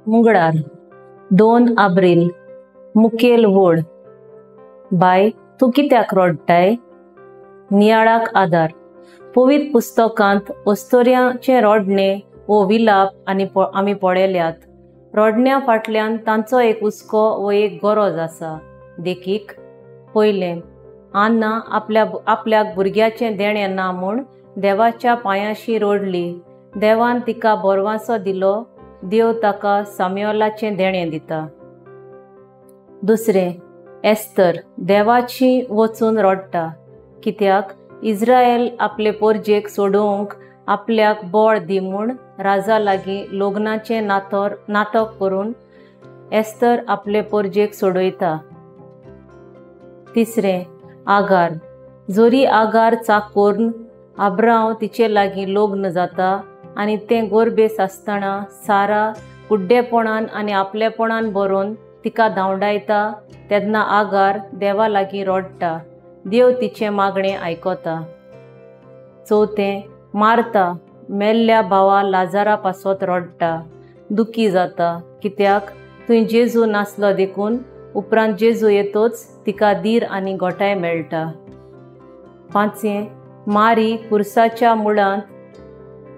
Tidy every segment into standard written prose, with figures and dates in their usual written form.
मुंगळार 2 April मुखेल वोड bye तूं कित्याक रडटाय? नियाळाक आदार पवित्र पुस्तकांत ओस्तोऱ्यांचे रोडणे वो विलाप आमी पळयल्यात. रोडण्या फाटल्यान तांचो एक हुस्को वो एक गरज आसा. देखीक पयलें आन्ना आपल्याक भुरग्याचें देणें ना म्हूण देवाच्या पांयांशी रोडली. देवान तिका बोरवांसो दिलो. देव ताका साम्युएलाचें देणें दिता. दुसरें एस्तर देवाची वचून रडटा. कित्याक इस्रायल आपले पोरजेक सोडूंक आपल्याक बोळ दी म्हूण राजा लागीं लग्नाचें नाटक करून एस्तर आपले पोरजेक सोडयता. तिसरें आगार जोरी आगार चाकोरून अब्राम तिचे लागीं लग्न जाता आनी तें गोरबेस आसतना सारा कुड्डेपणान आनी आपलेपणान बरोवन तिका धांवडायता तेन्ना आगार देवा लागीं रडटा. देव तिचें मागणें आयकता. चवथें मार्ता मेल्ल्या भावा लाजारा पासत रडटा. दुखी जाता कित्याक थंय जेजू नासलो देखून उपरांत जेजू येतोच तिका धीर आनी घोटाय मेळटा. पांचवें मारी खुर्साच्या मुळांत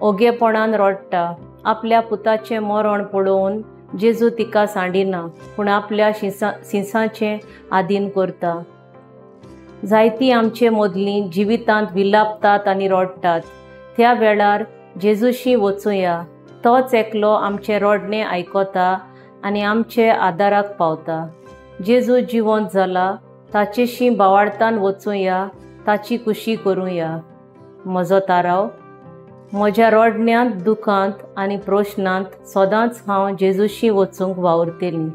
ओगेपणान रडटा. आपल्या पुताचें मरण पळोवन जेजू तिका सांडिना पूण आपल्या सिंसाचें आदीन करता. जायतीं आमचे मदलीं जिवितांत विलापतात आनी रडटात. त्या वेळार जेजूशी वचूया. तोच एकलो आमचें रोडणें आयकता आनी आमचे आदाराक पावता. जेजू जिवंत जाला ताचेशी बावार्थान वचूया. ताची कुशी करुया. म्हजो ताराव म्हज्या रोडण्यांत दुखांत आनी प्रश्नांत सदांच हांव जेजूशी वचूंक वावुरतलीं.